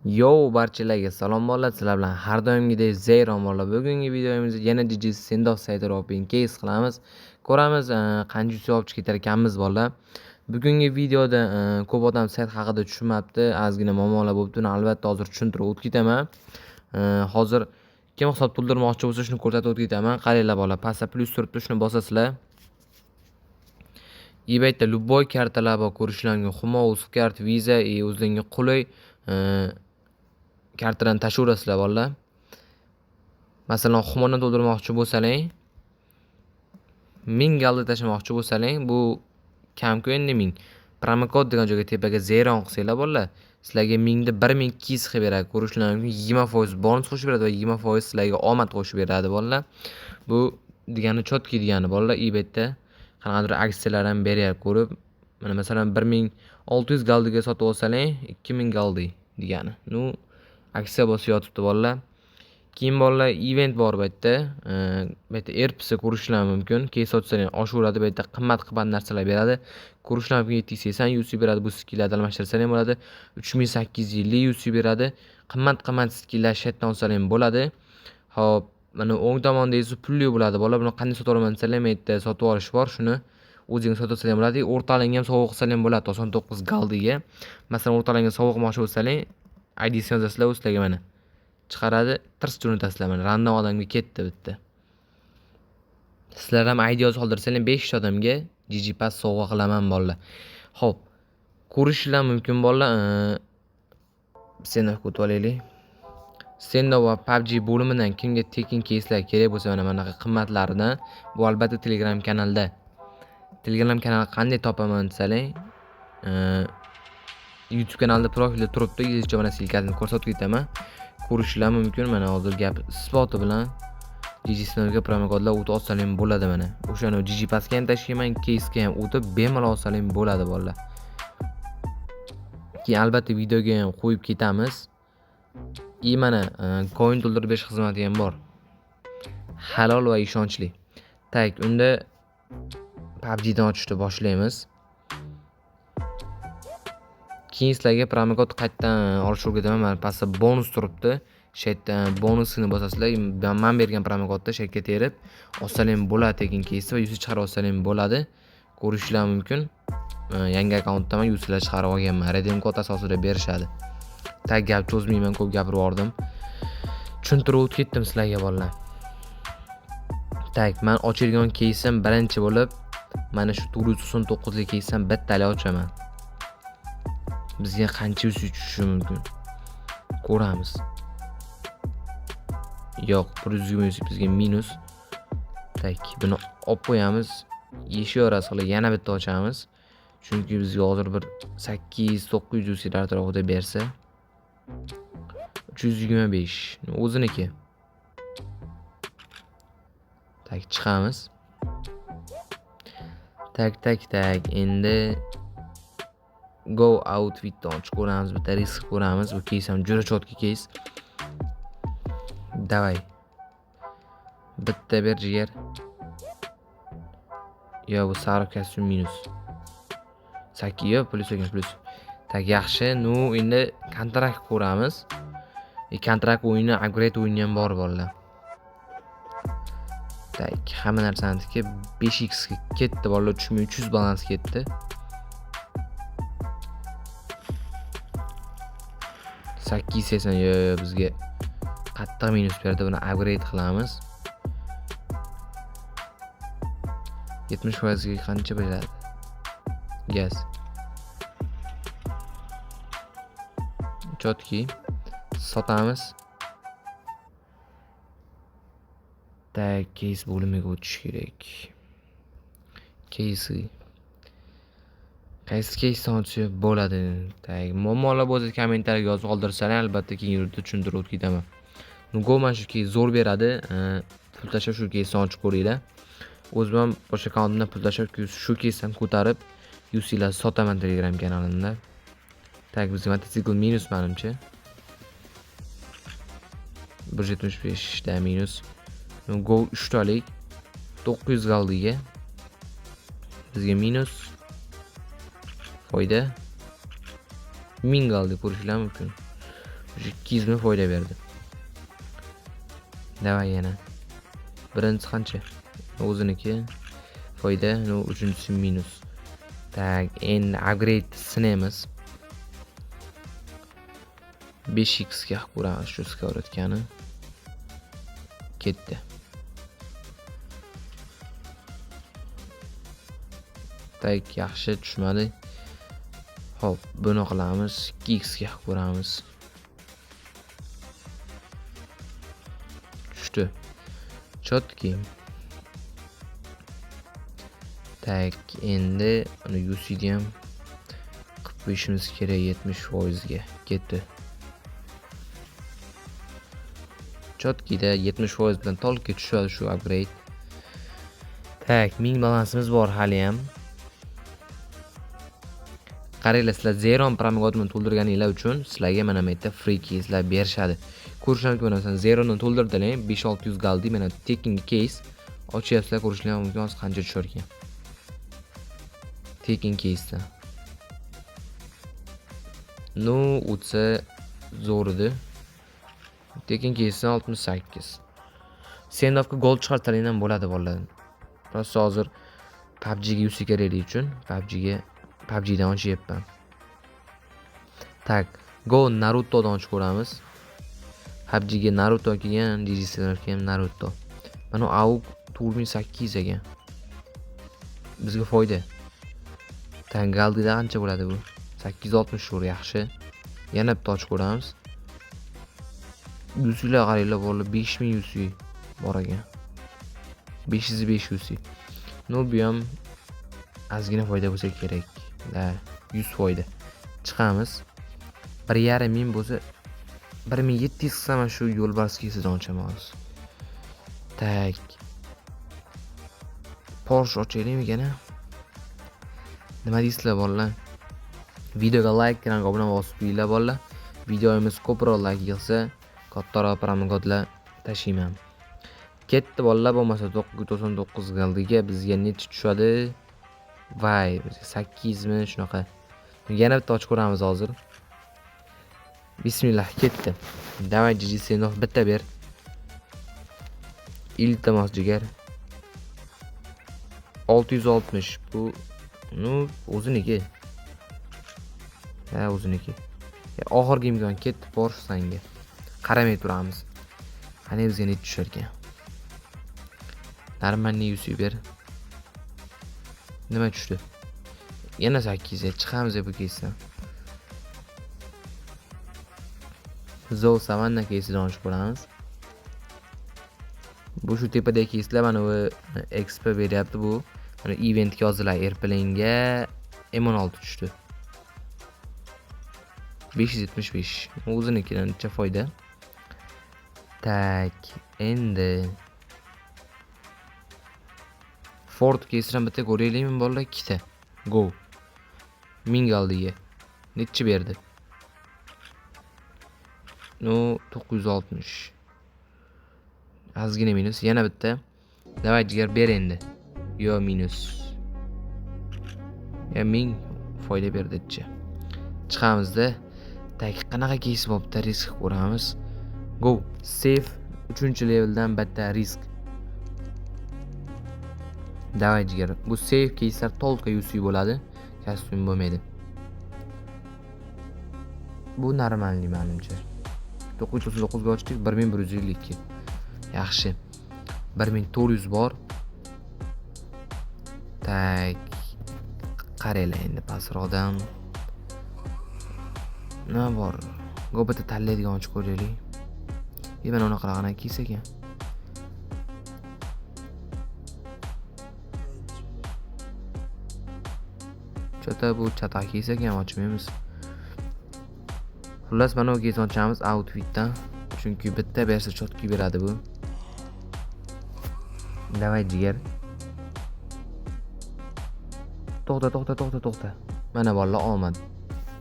Yo barchalarga salom bolalar, sizlar bilan har doimgidek Zeyron bolalar. Bugungi videomizda yana DJ Sendof saytida open case qilamiz. Ko'ramiz qancha uch olib ketar ekanmiz bolalar. Bugungi videoda ko'p odam sayt haqida tushunmabdi, ozgina muammolar bo'libdi. Uni albatta hozir tushuntirib o'tib ketaman. Hozir kim hisob to'ldirmoqchi bo'lsa shuni ko'rsatib o'tib ketaman. Qaranglar bolalar, pastda plus turibdi, shuni bosasizlar. eBayda любой kartalar bor, ko'rishlar mumkin. Humo, Uzkart, Visa o'zingizga qulay kartadan tashlayverasizlar bolalar. Masalan, Humoni to'ldirmoqchi bo'lsalaring, 1000 galda tashlamoqchi bo'lsalaring, bu kam-ku endi 1000. Promokod degan joyga tepaga Zeyron qilsanglar bolalar, sizlarga 1000 da 1200 qilib beradi. Ko'rishlar mumkin, 20% bonus qo'shib beradi va 20% sizlarga omad qo'shib beradi bolalar. Bu degani chotki degani bolalar, eBayda qanaqadir aksiyalar ham beryapti ko'rib. Mana masalan 1600 galdiga sotib olsalaring, 2000 galdi degani. Aksiya bosib yotibdi bolalar. Keyin bolalar event bor bu yerda. Bu yerda erpisi ko'rishlar mumkin. Keyin sotsalar oshaveradi, bu yerda qimmat narsalar beradi. Ko'rishlar mumkin, 780 UC beradi. Bu skillarni almashtirsalar ham bo'ladi. 3850 UC beradi. Qimmat skillar shetdan olsalar ham bo'ladi. Xo'p, mana o'ng tomonda esa pulli bo'ladi bolalar. Buni qanday sotib olaman desalar ham yerda sotib olish bor. Shuni o'zingiz sotib olsalar ham bo'ladi. O'rtaligini ham sovg'a qilsalar ham bo'ladi 99 galdiga. Masalan, o'rtaligini sovg'a qilmoqchi bo'lsalar, ID'sini yozasizlar, u sizlarga mana chiqaradi, tirs jo'natasizlar. Mana random odamga ketdi bitta. Sizlar ham ID yozib qoldirsanglar 5 ta odamga Digipass sovg'a qilaman bolalar. Xo'p, ko'rishlar mumkin bolalar. Seni kutib olaylik. Sendo va PUBG bo'limidan kimga tekin keyslar kerak bo'lsa, mana bunaqa qimmatlarni bu albatta Telegram kanalda. Telegram kanali qanday topaman desalar, YouTube kanalida profilda turibdi, yozuvchi mana silkasini ko'rsatib ketaman. Ko'rishlar mumkin. Mana hozir gap spoti bilan Digisnovga promokodlar o'tib olsalar ham bo'ladi mana. O'shani Digipassga ham tashlayman, keysga ham o'tib bemalol olsalar ham bo'ladi bolalar. Keyin albatta videoga ham qo'yib ketamiz. Mana coin to'ldirib berish xizmati ham bor. Halol va ishonchli. Tak, unda PUBG dan ochishni boshlaymiz. Keyin sizlarga promokod qaytdan olish o'rgataman. Mana pastda bonus turibdi. Shetdan bonusini bosasizlar. Men bergan promokodda shetga terib olsalar ham bo'ladi, tekin keysni va yuzi chiqarib olsalar ham bo'ladi. Ko'rishlar mumkin. Yangi akkauntdaman, yuzlar chiqarib olganman. Redeem kod asosida berishadi. Tak, gap cho'zmayman, ko'p gapirib yordim. Tushuntirib o'tib ketdim sizlarga bolalar. Tak, men ochilgan keysim birinchi bo'lib mana shu 499 lik keysam bittalik ochaman. Bizga qancha tushishi mumkin? Ko'ramiz. Yo'q, 120 bizga minus. Tak, buni olib qo'yamiz. Yeshaverasiz qilib yana bitta ochamiz. Chunki bizga hozir bir 8-900 UC'lar atrofida bersa 325 o'ziniki. Tak, chiqamiz. Tak. Endi go out vitdan ko'ramiz, bitta risk ko'ramiz. Bu keys ham juda chotki keys. Davay. Bitta ber jigar. Yo, bu sariq kostyum minus. 8 yo, plus. Tak, yaxshi. Endi kontrakt ko'ramiz. Kontrakt o'yini, upgrade o'yini ham bor bolalar. Tak, hamma narsaniki 5x ga ketdi bolalar, 3300 balans ketdi. 880 yo, bizga qattiq minus berdi. Buni upgrade qilamiz. 70% ga qancha beradi? Gaz. Chotki. Sotamiz. Tak, case bo'limiga o'tish kerak. Qaysi so'nchi bo'ladi. Tak, muammolar bo'lsa kommentariyaga yozib qoldirsangiz albatta keyin yurtda tushuntirib o'tib ketaman. Go mana shu keys zo'r beradi. Pul tashlab shu keysni ochib ko'ringlar. O'zim ham boshqa akkauntdan pul tashlab shu keysdan ko'tarib UC'lar sotaman Telegram kanalimda. Tak, bizga mototsikl minus menimcha. 175 da minus. Go 3 talik 900 galdiga bizga minus foyda 1000 galdi ko'rishlar mumkin. 200 ming foyda berdi. Davay yana. Birinchisi qancha? O'ziniki foyda, uchinchisi minus. Tak, endi upgrade sinamiz. 5x ga ko'ramiz shu skorotkani. Ketdi. Tak, yaxshi tushmadi. Xo'p, buni qilamiz. 2x ga ko'ramiz. Tushdi. Chotki. Tak, endi uni UC'ni ham qilib qo'yishimiz kerak 70% ga. Ketdi. Chotkida 70% bilan to'liq tushadi shu upgrade. Tak, 1000 balansimiz bor hali ham. Qaranglar, sizlar Zeron promokodini to'ldirganinglar uchun sizlarga mana bu yerda free keyslar berishadi. Ko'rishinglar mumkin, Zerondan to'ldirdilar, 5-600 galdi, mana taking case ochyapsizlar, ko'rishinglar mumkin qancha tushar ekan. Taking case. No, o'tsa zo'r edi. Taking case 68. Sendovga gol chiqartaring ham bo'ladi bolalar. Prosta hozir PUBG ga UC keraklik uchun PUBG dan ochyapman. Tak, Go Naruto dan ochib ko'ramiz. PUBG ga Naruto kelgan, DJSlarga ham Naruto. Mana AUK 4800 ekan. Bizga foyda. Tak, Galdida qancha bo'ladi bu? 860 shur, yaxshi. Yana bitta ochib ko'ramiz. UC'lar qaranglar bolalar, 5000 UC bor ekan. 505 UC. Bu ham ozgina foyda bo'lsa kerak. 100 foyda. Chiqamiz. 1.5 bo'lsa 1700 qilsam shu yo'lbars kesidan ochaman hozir. Tak. Porsche ochaylikmi yana? Nima deysizlar bolalar? Videoga like, kanalga obuna bosib qo'yinglar bolalar. Videomiz ko'proq like yig'sa, kattaroq promokodlar tashiyman. Ketdi bolalar, bo'lmasa 999 galdiga bizga necha tushadi? Vay, 8 mi shunaqa. Yana bitta ochib ko'ramiz hozir. Bismillah, ketdi. Davay JGSnov bitta ber. Iltimos jigar. 660 bu o'ziniki. O'ziniki. Oxirgi imkon ketdi Porsche sanga. Qaramay turamiz. Qani bizga net tushar ekan. Normalniy UC ber. Nima tushdi? Yana 8 ga chiqamiz bu keysdan. Zou Savanna keysidan ochib ko'ramiz. Bu shu tepadagi keyslar mana bu XP beryapti bu. Mana eventga yozilar Airplane'ga M16 tushdi. 575. O'zinikidan necha foyda? Tak, endi Ford keysdan bitta ko'raylikmi bolalar? 2 ta. Go. 1000 galdiga. Necha berdi? 960. Ozgina minus, yana bitta. Davay jigar ber endi. Yo minus. 1000 foyda berdi-chi. Chiqamizda. Tak, qanaqa keys bo'pti, risk ko'ramiz. Go. Safe 3-leveldan bitta risk. Davay jigar. Bu safe keyslar to'liq UC bo'ladi. Kostyum bo'lmaydi. Bu normalniy menimcha. 939 ga ochdik, 1152. Yaxshi. 1400 bor. Tak. Qaranglar endi pastroqdan. Nima bor? Go'bata tanlaydigan ochib ko'raylik. Mana unaqa qilgan keys ekan. Chota bu chatoq keys ekan, ochmaymiz. Xullas mana bu keysni ochamiz outfitdan. Chunki bitta bersa chotki beradi bu. Davay jigar. To'xta. Mana bolalar omad.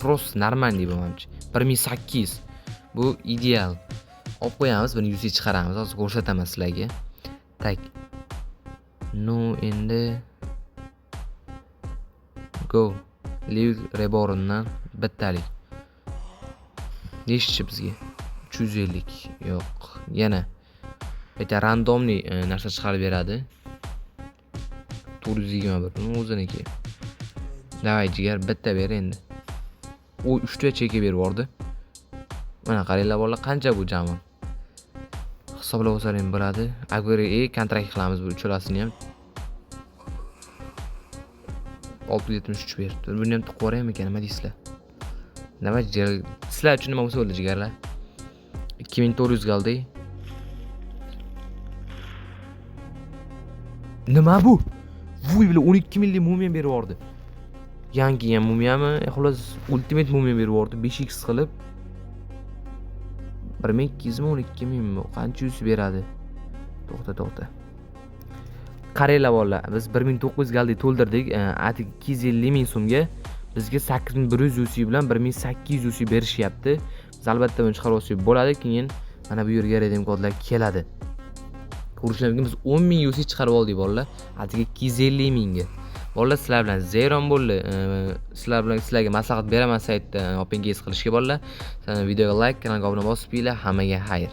Prost normalniy bo'lmoqchi. 1008. Bu ideal. Olib qo'yamiz, buni UC chiqaramiz. Hozir ko'rsataman sizlarga. Tak. Endi Go. Live Reborndan bittalik. Nechchi bizga? 350. Yo'q. Yana bitta randomli narsa chiqarib beradi. 421 o'ziniki. Davay jigar bitta ber endi. U 3 ta cheki berib yubordi. Mana qaranglar bolalar, qancha bu jami? Hisoblab olsalaring bo'ladi. Agar kontrakt qilamiz bu uchalasini ham. 673 beribdi. Buni ham tiqib yuboraymi ekan, nima deysizlar? Nima jigar? Sizlar uchun nima bo'lsa bo'ldi jigarlar. 2400 qoldi. Nima bu? Vuy bilan 12 millik mumiya berib yubordi. Yangi ham mumiyami? Xullas ultimate mumiya berib yubordi 5x qilib. 1200 mi 12000 mi? Qancha yuz beradi? To'xta. Qaranglar bolalar, biz 1900 galdi to'ldirdik. Atik 250 ming so'mga bizga 8100 UC bilan 1800 UC berishyapti. Biz albatta buni chiqarib olsak bo'ladi, keyin mana bu yerga redeem kodlar keladi. Ko'rishlarimga biz 10 ming UC chiqarib oldik bolalar. Atik 250 mingga. Bolalar, sizlar bilan zayron bo'ldi. Sizlarga maslahat beraman saytda opingiz qilishga bolalar. Videoga like, kanalga obuna bosib qo'yinglar. Hammaga xayr.